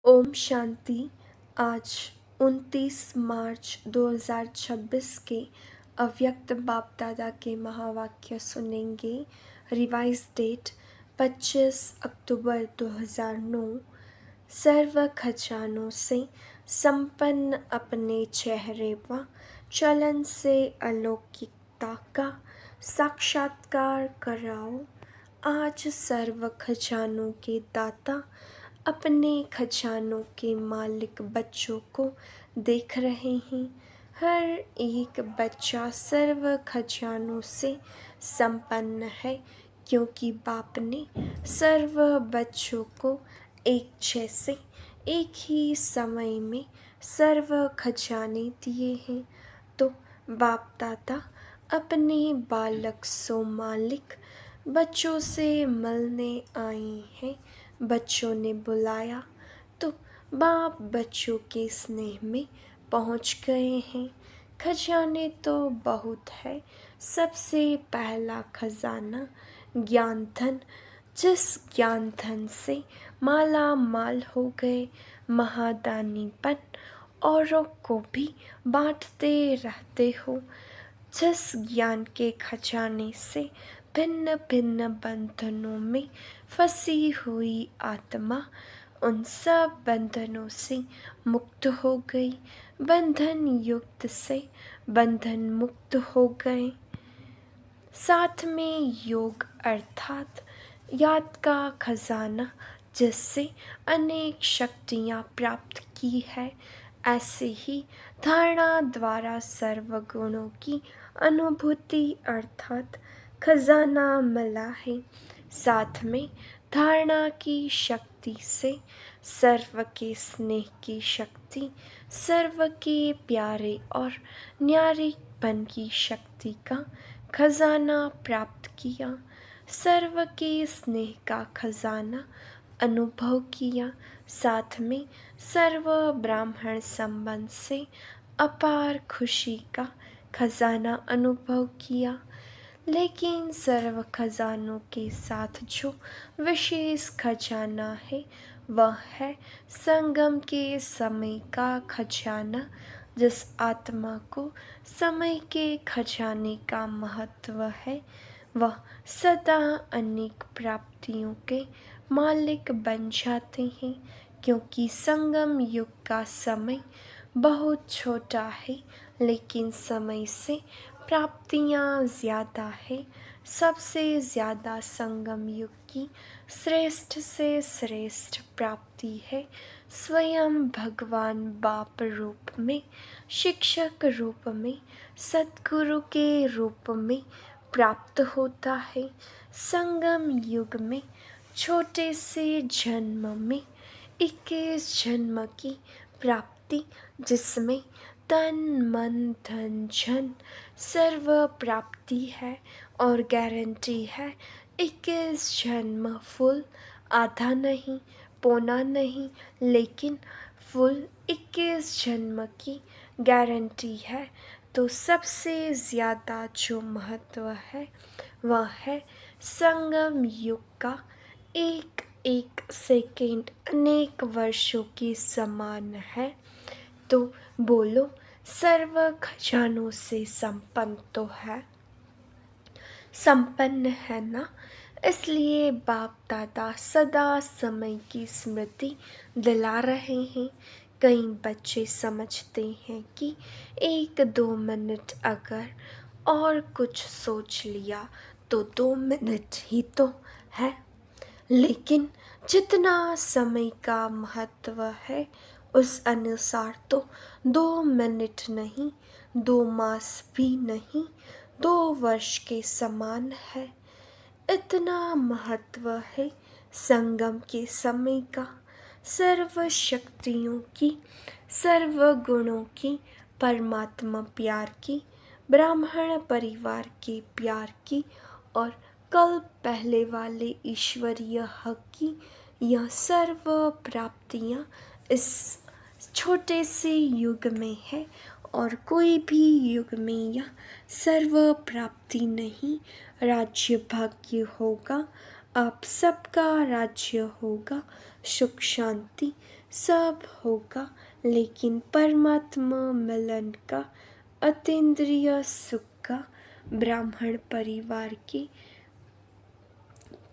ओम शांति। आज 29 मार्च 2026 के अव्यक्त बाप दादा के महावाक्य सुनेंगे। रिवाइज डेट 25 अक्टूबर 2009। सर्व खजानों से संपन्न अपने चेहरे व चलन से अलौकिकता का साक्षात्कार कराओ। आज सर्व खजानों के दाता अपने खजानों के मालिक बच्चों को देख रहे हैं। हर एक बच्चा सर्व खजानों से संपन्न है, क्योंकि बाप ने सर्व बच्चों को एक जैसे एक ही समय में सर्व खजाने दिए हैं। तो बाप दादा अपने बालक सो मालिक बच्चों से मिलने आए हैं। बच्चों ने बुलाया तो बाप बच्चों के स्नेह में पहुंच गए हैं। खजाने तो बहुत है। सबसे पहला खजाना ज्ञान धन, जिस ज्ञान धन से माला माल हो गए, महादानीपन औरों को भी बांटते रहते हो। जिस ज्ञान के खजाने से भिन्न भिन्न बंधनों में फंसी हुई आत्मा उन सब बंधनों से मुक्त हो गई, बंधन युक्त से बंधन मुक्त हो गए। साथ में योग अर्थात याद का खजाना, जिससे अनेक शक्तियाँ प्राप्त की है। ऐसे ही धारणा द्वारा सर्व गुणों की अनुभूति अर्थात खजाना मिला है। साथ में धारणा की शक्ति से सर्व के स्नेह की शक्ति, सर्व के प्यारे और न्यारेपन की शक्ति का खजाना प्राप्त किया। सर्व के स्नेह का खजाना अनुभव किया। साथ में सर्व ब्राह्मण संबंध से अपार खुशी का खजाना अनुभव किया। लेकिन सर्व खजानों के साथ जो विशेष खजाना है, वह है संगम के समय का खजाना। जिस आत्मा को समय के खजाने का महत्व है, वह सदा अनेक प्राप्तियों के मालिक बन जाते हैं। क्योंकि संगम युग का समय बहुत छोटा है, लेकिन समय से प्राप्तियाँ ज़्यादा है। सबसे ज़्यादा संगम युग की श्रेष्ठ से श्रेष्ठ प्राप्ति है स्वयं भगवान बाप रूप में, शिक्षक रूप में, सद्गुरु के रूप में प्राप्त होता है। संगम युग में छोटे से जन्म में 21 जन्म की प्राप्ति, जिसमें तन मन धन जन सर्व प्राप्ति है और गारंटी है। 21 जन्म फुल, आधा नहीं, पौना नहीं, लेकिन फुल 21 जन्म की गारंटी है। तो सबसे ज़्यादा जो महत्व है, वह है संगम युग का। एक एक सेकेंड अनेक वर्षों के समान है। तो बोलो, सर्व खजानों से संपन्न तो है, संपन्न है ना। इसलिए बाप दादा सदा समय की स्मृति दिला रहे हैं। कई बच्चे समझते हैं कि 1-2 मिनट अगर और कुछ सोच लिया तो 2 मिनट ही तो है। लेकिन जितना समय का महत्व है, उस अनुसार तो 2 मिनट नहीं, 2 मास भी नहीं, 2 वर्ष के समान है। इतना महत्व है संगम के समय का। सर्व शक्तियों की, सर्व गुणों की, परमात्मा प्यार की, ब्राह्मण परिवार के प्यार की और कल पहले वाले ईश्वरीय हक की, यह सर्व प्राप्तियाँ इस छोटे से युग में है और कोई भी युग में यह सर्व प्राप्ति नहीं। राज्य भाग्य होगा, आप सबका राज्य होगा, सुख शांति सब होगा, लेकिन परमात्मा मिलन का अतीन्द्रिय सुख का ब्राह्मण परिवार के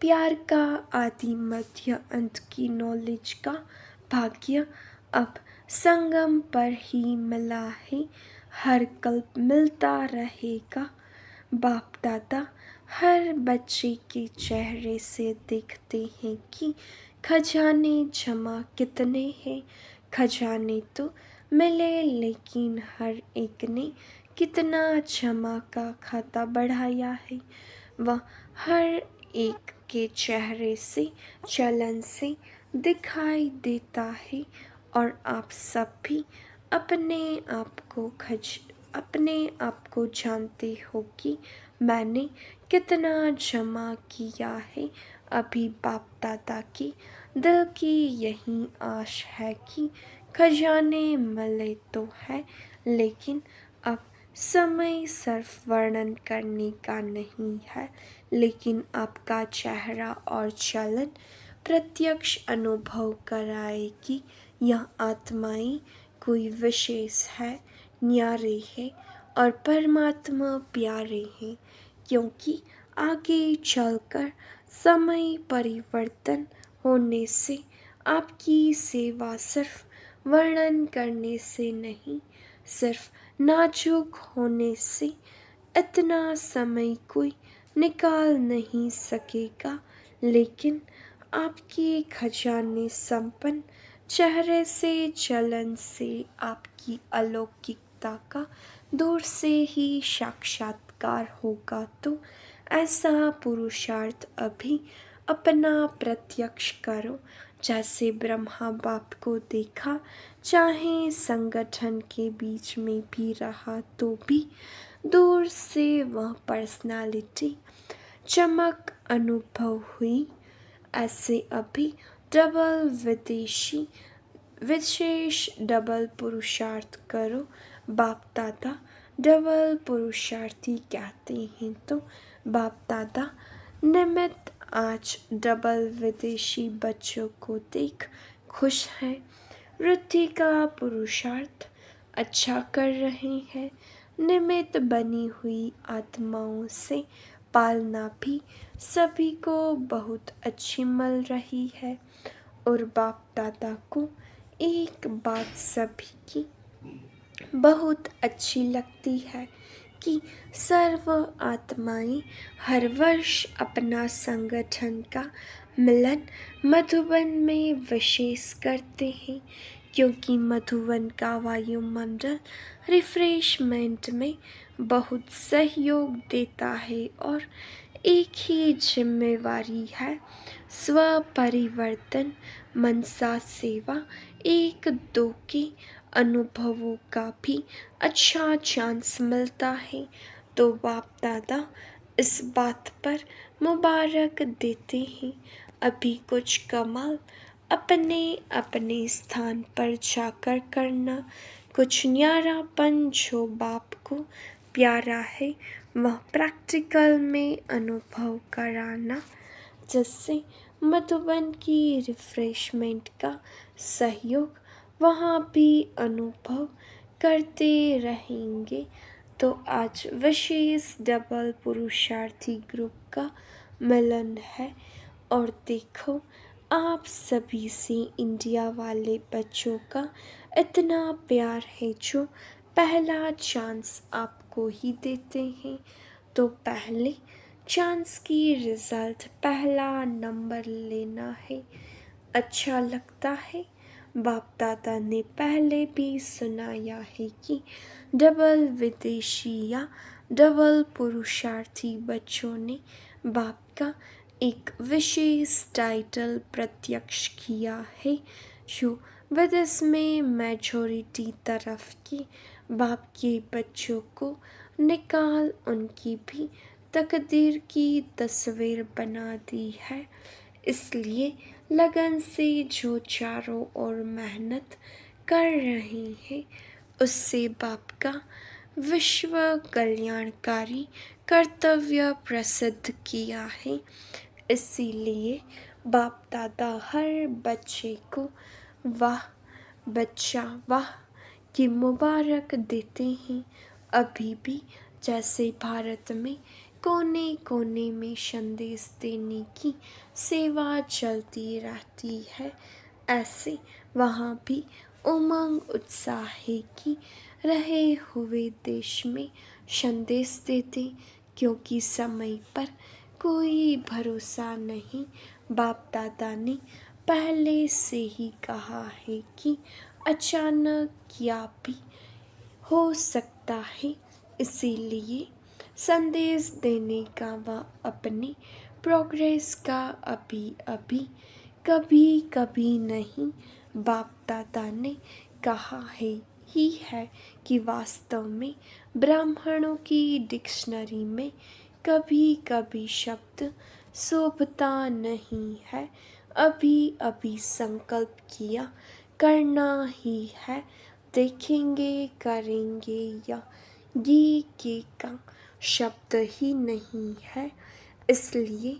प्यार का आदि मध्य अंत की नॉलेज का भाग्य अब संगम पर ही मिला है, हर कल्प मिलता रहेगा। बाप दादा हर बच्चे के चेहरे से देखते हैं कि खजाने जमा कितने हैं। खजाने तो मिले, लेकिन हर एक ने कितना जमा का खाता बढ़ाया है, वह हर एक के चेहरे से, चलन से दिखाई देता है। और आप सब भी अपने आप को जानते हो कि मैंने कितना जमा किया है। अभी बाप दादा की दिल की यही आश है कि खजाने मिले तो है, लेकिन अब समय सिर्फ वर्णन करने का नहीं है, लेकिन आपका चेहरा और चलन प्रत्यक्ष अनुभव कराए कि यह आत्माएं कोई विशेष है, न्यारे है और परमात्मा प्यारे हैं। क्योंकि आगे चलकर समय परिवर्तन होने से आपकी सेवा सिर्फ वर्णन करने से नहीं, सिर्फ नाजुक होने से इतना समय कोई निकाल नहीं सकेगा, लेकिन आपके खजाने संपन्न चेहरे से, चलन से आपकी अलौकिकता का दूर से ही साक्षात्कार होगा। तो ऐसा पुरुषार्थ अभी अपना प्रत्यक्ष करो। जैसे ब्रह्मा बाप को देखा, चाहे संगठन के बीच में भी रहा तो भी दूर से वह पर्सनालिटी चमक अनुभव हुई। ऐसे अभी डबल विशेष डबल पुरुषार्थ करो। बाप दादा डबल पुरुषार्थी कहते हैं, तो बाप दादा निमित्त आज डबल विदेशी बच्चों को देख खुश हैं। वृद्धि का पुरुषार्थ अच्छा कर रहे हैं। निमित्त बनी हुई आत्माओं से पालना भी सभी को बहुत अच्छी मिल रही है। और बाप दादा को एक बात सभी की बहुत अच्छी लगती है कि सर्व आत्माएं हर वर्ष अपना संगठन का मिलन मधुबन में विशेष करते हैं, क्योंकि मधुबन का वायुमंडल रिफ्रेशमेंट में बहुत सहयोग देता है। और एक ही जिम्मेवारी है, स्व परिवर्तन, मनसा सेवा, एक दो के अनुभवों का भी अच्छा चांस मिलता है। तो बाप दादा इस बात पर मुबारक देते हैं। अभी कुछ कमाल अपने अपने स्थान पर जाकर करना, कुछ न्यारापन जो बाप को प्यारा है वह प्रैक्टिकल में अनुभव कराना, जिससे मधुबन की रिफ्रेशमेंट का सहयोग वहाँ भी अनुभव करते रहेंगे। तो आज विशेष डबल पुरुषार्थी ग्रुप का मिलन है। और देखो, आप सभी से इंडिया वाले बच्चों का इतना प्यार है जो पहला चांस आपको ही देते हैं। तो पहले चांस की रिजल्ट पहला नंबर लेना है। अच्छा लगता है। बाप दादा ने पहले भी सुनाया है कि डबल विदेशी या डबल पुरुषार्थी बच्चों ने बाप का एक विशेष टाइटल प्रत्यक्ष किया है, जो विदेश में मेजॉरिटी तरफ की बाप के बच्चों को निकाल उनकी भी तकदीर की तस्वीर बना दी है। इसलिए लगन से जो चारों ओर मेहनत कर रहे हैं, उससे बाप का विश्व कल्याणकारी कर्तव्य प्रसिद्ध किया है। इसीलिए बाप दादा हर बच्चे को वाह बच्चा वाह कि मुबारक देते हैं अभी भी, जैसे भारत में कोने कोने में संदेश देने की सेवा चलती रहती है, ऐसे वहाँ भी उमंग उत्साह है कि रहे हुए देश में संदेश देते, क्योंकि समय पर कोई भरोसा नहीं। बाप दादा ने पहले से ही कहा है कि अचानक क्या भी हो सकता है, इसीलिए संदेश देने का व अपने प्रोग्रेस का अभी अभी कभी कभी नहीं। बाप दादा ने कहा ही है कि वास्तव में ब्राह्मणों की डिक्शनरी में कभी कभी शब्द शोभता नहीं है। अभी अभी संकल्प किया करना ही है, देखेंगे करेंगे या ये के का शब्द ही नहीं है। इसलिए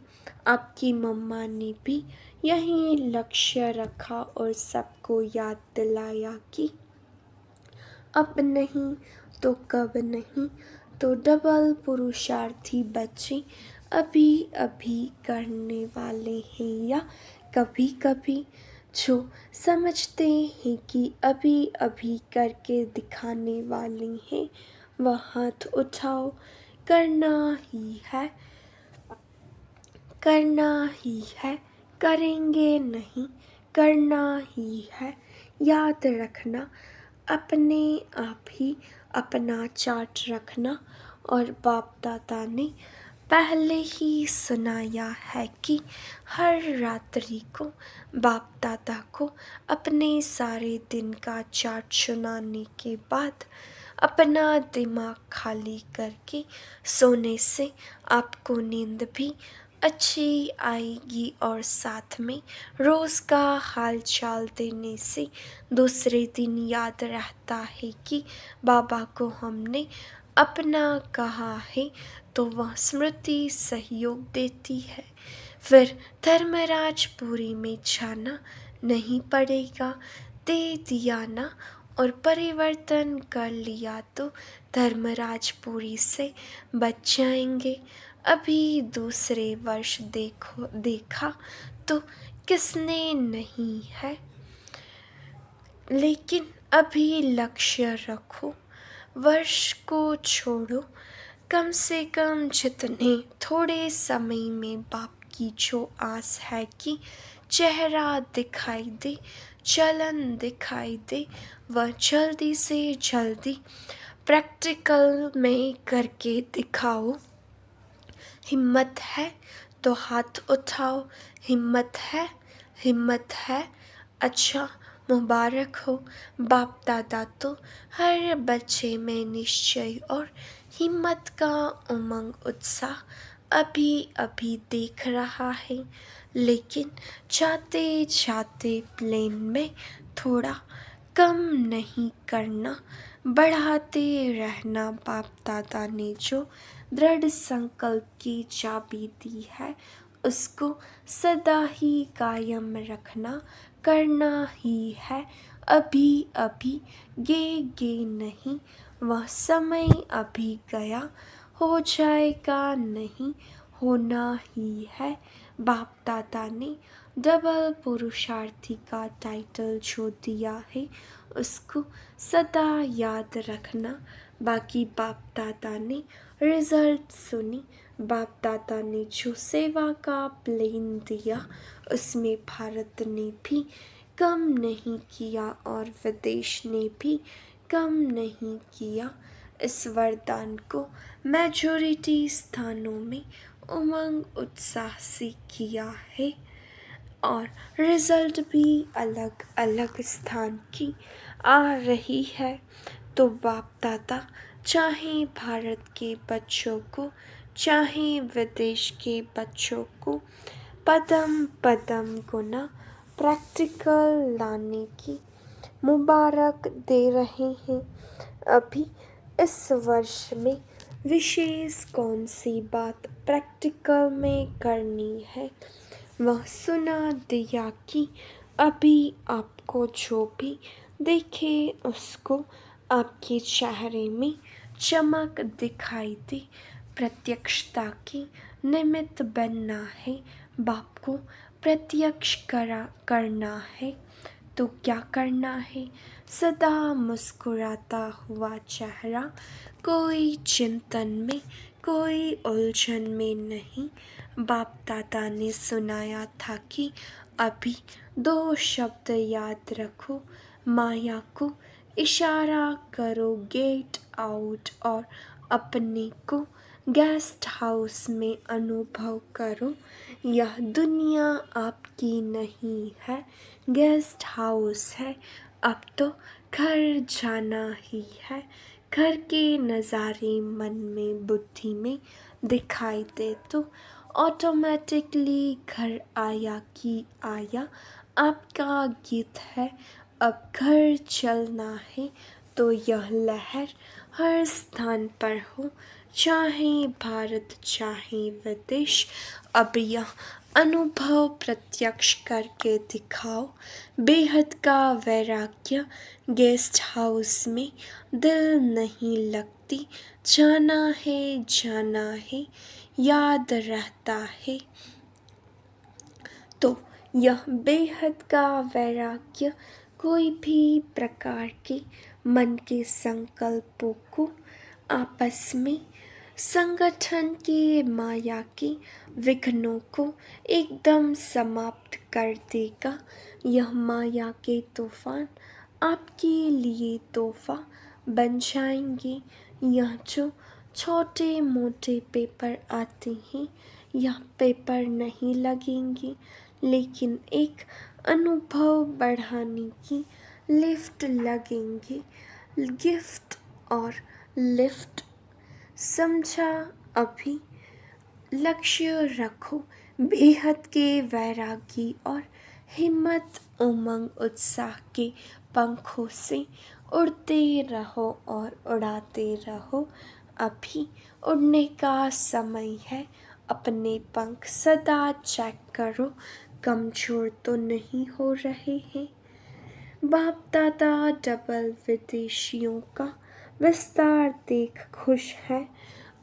आपकी मम्मा ने भी यही लक्ष्य रखा और सबको याद दिलाया कि अब नहीं तो कब नहीं, तो डबल पुरुषार्थी बच्चे अभी अभी करने वाले हैं या कभी कभी जो समझते हैं कि अभी अभी करके दिखाने वाले हैं, वह हाथ उठाओ। करना ही है, करना ही है, करेंगे नहीं, करना ही है। याद रखना, अपने आप ही अपना चार्ट रखना। और बाप दादा ने पहले ही सुनाया है कि हर रात्रि को बाप दादा को अपने सारे दिन का चार्ट सुनाने के बाद अपना दिमाग खाली करके सोने से आपको नींद भी अच्छी आएगी, और साथ में रोज़ का हाल चाल देने से दूसरे दिन याद रहता है कि बाबा को हमने अपना कहा है, तो वह स्मृति सहयोग देती है। फिर धर्मराजपुरी में जाना नहीं पड़ेगा, दे दिया ना और परिवर्तन कर लिया तो धर्मराजपुरी से बच जाएंगे। अभी दूसरे वर्ष देखा तो किसने नहीं है, लेकिन अभी लक्ष्य रखो, वर्ष को छोड़ो। कम से कम जितने थोड़े समय में बाप की जो आस है कि चेहरा दिखाई दे, चलन दिखाई दे, वह जल्दी से जल्दी प्रैक्टिकल में करके दिखाओ। हिम्मत है तो हाथ उठाओ, हिम्मत है, हिम्मत है। अच्छा, मुबारक हो। बाप दादा तो हर बच्चे में निश्चय और हिम्मत का उमंग उत्साह अभी अभी देख रहा है, लेकिन जाते जाते प्लेन में थोड़ा कम नहीं करना, बढ़ाते रहना। बाप दादा ने जो दृढ़ संकल्प की चाबी दी है, उसको सदा ही कायम रखना, करना ही है। अभी अभी गे नहीं, वह समय अभी गया, हो जाएगा नहीं, होना ही है। बाप दादा ने डबल पुरुषार्थी का टाइटल जो दिया है, उसको सदा याद रखना। बाकी बाप दादा ने रिजल्ट सुनी, बाप दादा ने जो सेवा का प्लेन दिया, उसमें भारत ने भी कम नहीं किया और विदेश ने भी कम नहीं किया। इस वरदान को मेजॉरिटी स्थानों में उमंग उत्साह से किया है और रिजल्ट भी अलग अलग स्थान की आ रही है। तो बाप दादा चाहे भारत के बच्चों को, चाहे विदेश के बच्चों को पदम पदम गुना प्रैक्टिकल लाने की मुबारक दे रहे हैं। अभी इस वर्ष में विशेष कौन सी बात प्रैक्टिकल में करनी है, वह सुना दिया कि अभी आपको जो भी देखे उसको आपके चेहरे में चमक दिखाई दे। प्रत्यक्षता की निमित्त बनना है, बाप को प्रत्यक्ष करना है। तो क्या करना है? सदा मुस्कुराता हुआ चेहरा, कोई चिंतन में, कोई उलझन में नहीं। बाप दादा ने सुनाया था कि अभी 2 शब्द याद रखो, माया को इशारा करो गेट आउट, और अपने को गेस्ट हाउस में अनुभव करो। यह दुनिया आपकी नहीं है, गेस्ट हाउस है। अब तो घर जाना ही है। घर के नज़ारे मन में, बुद्धि में दिखाई दे तो ऑटोमेटिकली घर आया कि आया आपका गीत है। अब घर चलना है तो यह लहर हर स्थान पर हो, चाहे भारत चाहे विदेश। अब यह अनुभव प्रत्यक्ष करके दिखाओ। बेहद का वैराग्य गेस्ट हाउस में दिल नहीं लगती। जाना है, याद रहता है। तो यह बेहद का वैराग्य कोई भी प्रकार के मन के संकल्पों को आपस में, संगठन की माया के विघ्नों को एकदम समाप्त कर देगा। यह माया के तूफान आपके लिए तोहफा बन जाएंगे। यह जो छोटे मोटे पेपर आते हैं, यह पेपर नहीं लगेंगे, लेकिन एक अनुभव बढ़ाने की लिफ्ट लगेंगे। गिफ्ट और लिफ्ट समझा? अभी लक्ष्य रखो, बेहद के वैरागी और हिम्मत, उमंग उत्साह के पंखों से उड़ते रहो और उड़ाते रहो। अभी उड़ने का समय है। अपने पंख सदा चेक करो, कमजोर तो नहीं हो रहे हैं। बाप दादा डबल विदेशियों का विस्तार देख खुश है।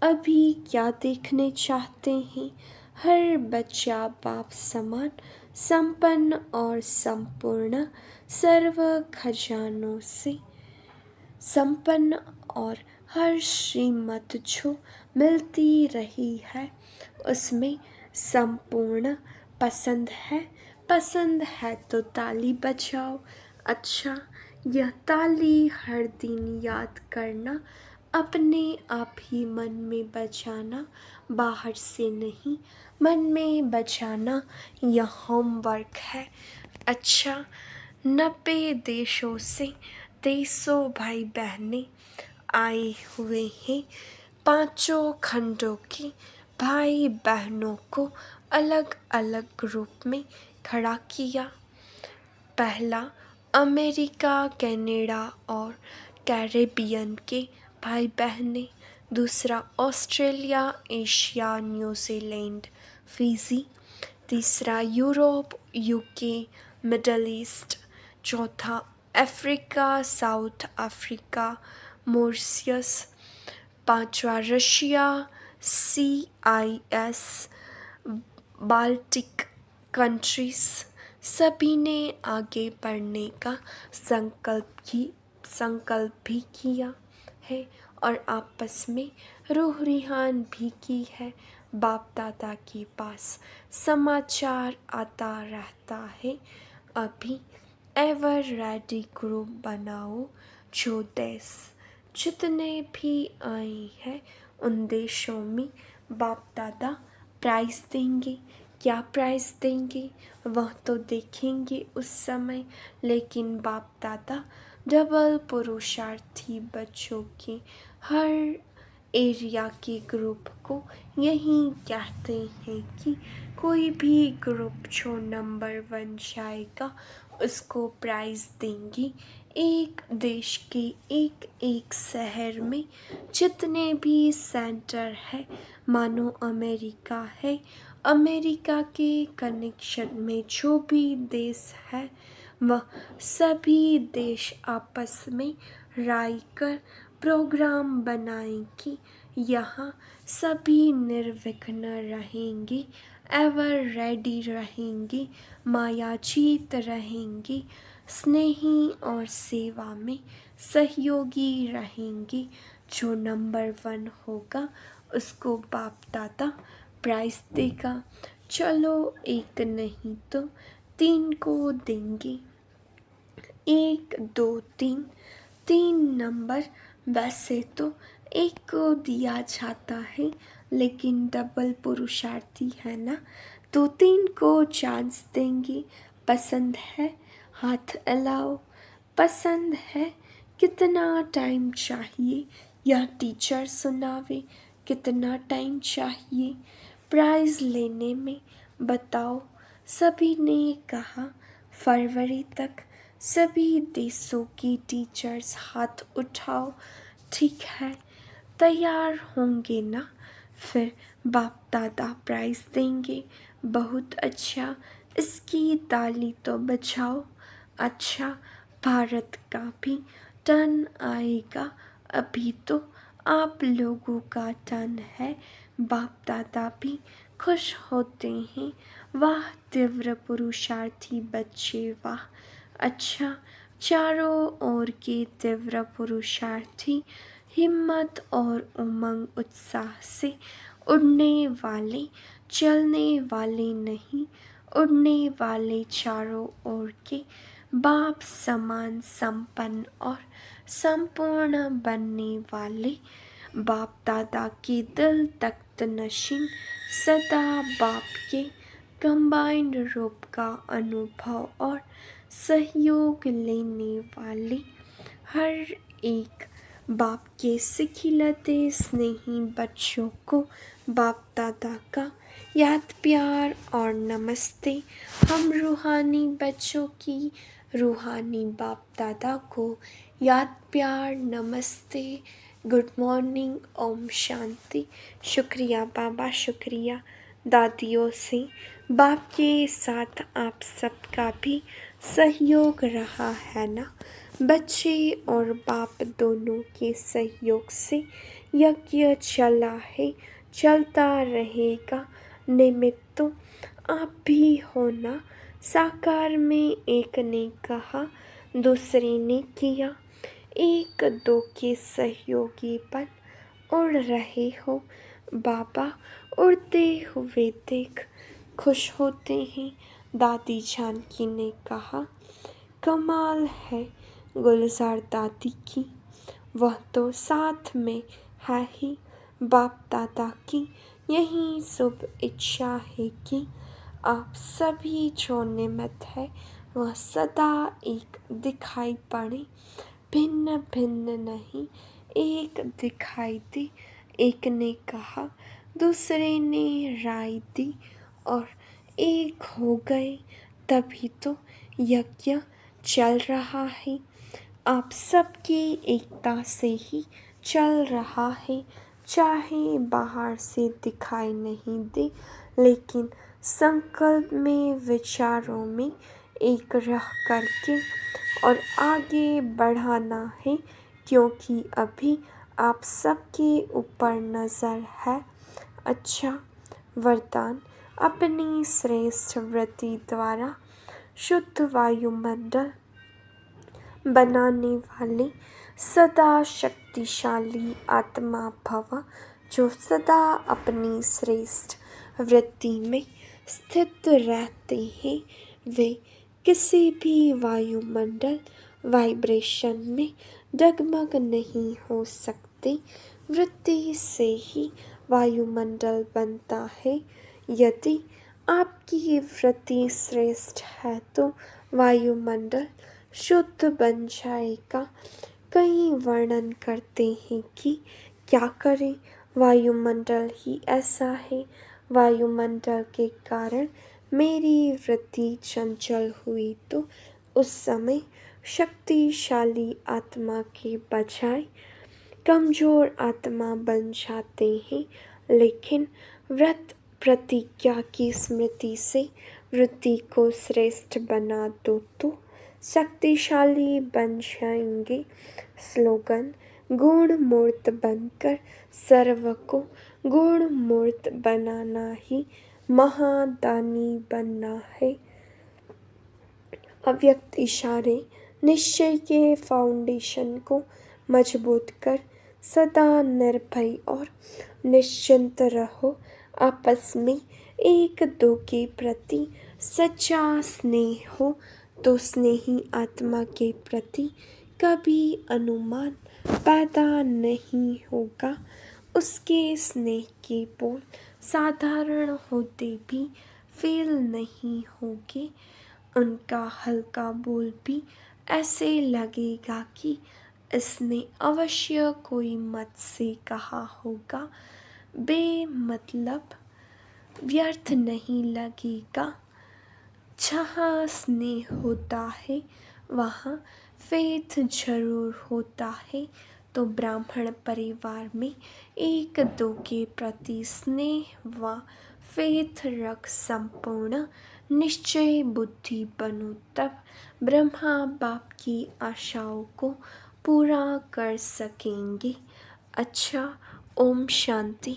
अभी क्या देखने चाहते हैं? हर बच्चा बाप समान, संपन्न और संपूर्ण, सर्व खजानों से संपन्न, और हर श्रीमत जो मिलती रही है उसमें संपूर्ण पसंद है तो ताली बजाओ। अच्छा, यह ताली हर दिन याद करना, अपने आप ही मन में बजाना, बाहर से नहीं, मन में बजाना, यह होमवर्क है। अच्छा, 90 देशों से 2300 भाई बहनें आए हुए हैं। 5 खंडों के भाई बहनों को अलग अलग रूप में खड़ा किया। पहला, अमेरिका, कनाडा और कैरेबियन के भाई बहनें। दूसरा, ऑस्ट्रेलिया, एशिया, न्यूजीलैंड, फिजी। तीसरा, यूरोप, यूके, मिडल ईस्ट। चौथा, अफ्रीका, साउथ अफ्रीका, मॉरिशस। पांचवा, रशिया, CIS, बाल्टिक कंट्रीज। सभी ने आगे बढ़ने का संकल्प भी किया है और आपस में रूह रिहान भी की है। बाप दादा के पास समाचार आता रहता है। अभी एवर रेडी ग्रुप बनाओ। जो देश जितने भी आए हैं उन देशों में बाप दादा प्राइज़ देंगे। क्या प्राइज़ देंगे वह तो देखेंगे उस समय, लेकिन बाप दादा डबल पुरुषार्थी बच्चों के हर एरिया के ग्रुप को यही कहते हैं कि कोई भी ग्रुप जो नंबर 1 जाएगा उसको प्राइज़ देंगे। एक देश के एक एक शहर में जितने भी सेंटर है, मानो अमेरिका है अमेरिका के कनेक्शन में जो भी देश है वह सभी देश आपस में राय कर प्रोग्राम बनाएं कि यहाँ सभी निर्विघ्न रहेंगे, एवर रेडी रहेंगे, मायाजीत रहेंगे, स्नेही और सेवा में सहयोगी रहेंगे। जो नंबर 1 होगा उसको बाप दादा प्राइज देगा। चलो एक नहीं तो 3 को देंगे। 1 2 3, 3 नंबर वैसे तो एक को दिया जाता है, लेकिन डबल पुरुषार्थी है ना, तो 3 को चांस देंगे। पसंद है हाथ अलाओ। पसंद है कितना टाइम चाहिए, यह टीचर सुनावे। कितना टाइम चाहिए प्राइज लेने में बताओ। सभी ने कहा फरवरी तक। सभी देशों की टीचर्स हाथ उठाओ। ठीक है, तैयार होंगे ना, फिर बाप दादा प्राइज देंगे। बहुत अच्छा, इसकी ताली तो बजाओ। अच्छा, भारत का भी टर्न आएगा। अभी तो आप लोगों का टर्न है। बाप दादा भी खुश होते हैं। वाह तीव्र पुरुषार्थी बच्चे वाह। अच्छा, चारों ओर के तीव्र पुरुषार्थी हिम्मत और उमंग उत्साह से उड़ने वाले, चलने वाले नहीं, उड़ने वाले चारों ओर के बाप समान संपन्न और संपूर्ण बनने वाले। बाप दादा के दिल तख्त नशीन सदा बाप के कंबाइंड रूप का अनुभव और सहयोग लेने वाले। हर एक बाप के सिखिलते स्नेही बच्चों को बाप दादा का याद प्यार और नमस्ते। हम रूहानी बच्चों की रूहानी बाप दादा को याद प्यार नमस्ते, गुड मॉर्निंग, ओम शांति। शुक्रिया बाबा, शुक्रिया दादियों से। बाप के साथ आप सबका भी सहयोग रहा है ना। बच्चे और बाप दोनों के सहयोग से यज्ञ चला है, चलता रहेगा। निमित्त तो आप भी हो ना। साकार में एक ने कहा, दूसरे ने किया। 1 2 के सहयोगी बन उड़ रहे हो। बाबा उड़ते हुए देख खुश होते हैं। दादी जानकी ने कहा, कमाल है गुलजार दादी की, वह तो साथ में है ही। बाप दादा की यही शुभ इच्छा है कि आप सभी जो निमित्त है वह सदा एक दिखाई पड़े, भिन्न भिन्न नहीं, एक दिखाई दे। एक ने कहा, दूसरे ने राय दी और एक हो गए। तभी तो यज्ञ चल रहा है। आप सबकी एकता से ही चल रहा है। चाहे बाहर से दिखाई नहीं दे, लेकिन संकल्प में, विचारों में एक रह करके और आगे बढ़ाना है, क्योंकि अभी आप सबके ऊपर नज़र है। अच्छा, वरदान अपनी श्रेष्ठ वृत्ति द्वारा शुद्ध वायुमंडल बनाने वाले सदा शक्तिशाली आत्मा भव, जो सदा अपनी श्रेष्ठ वृत्ति में स्थित रहते हैं। वे किसी भी वायुमंडल वाइब्रेशन में डगमग नहीं हो सकते। वृत्ति से ही वायुमंडल बनता है। यदि आपकी वृत्ति श्रेष्ठ है तो वायुमंडल शुद्ध बन जाएगा। कई वर्णन करते हैं कि क्या करें, वायुमंडल ही ऐसा है। वायुमंडल के कारण मेरी वृत्ति चंचल हुई तो उस समय शक्तिशाली आत्मा के बजाय कमज़ोर आत्मा बन जाते हैं। लेकिन व्रत प्रतिज्ञा की स्मृति से वृत्ति को श्रेष्ठ बना दो तो शक्तिशाली बन जाएंगे। स्लोगन: गुण मूर्त बनकर सर्व को गुण मूर्त बनाना ही महादानी बनना है। अव्यक्त इशारे: निश्चय के फाउंडेशन को मजबूत कर सदा निर्भय और निश्चिंत रहो। आपस में एक दो के प्रति सच्चा स्नेह हो तो स्नेही आत्मा के प्रति कभी अनुमान पैदा नहीं होगा। उसके स्नेह के बोल साधारण होते भी फेल नहीं होंगे। उनका हल्का बोल भी ऐसे लगेगा कि इसने अवश्य कोई मत से कहा होगा। बेमतलब व्यर्थ नहीं लगेगा। जहाँ स्नेह होता है वहाँ फेथ जरूर होता है। तो ब्राह्मण परिवार में एक दो के प्रति स्नेह व फेथ रख संपूर्ण निश्चय बुद्धि बनो, तब ब्रह्मा बाप की आशाओं को पूरा कर सकेंगे। अच्छा, ओम शांति।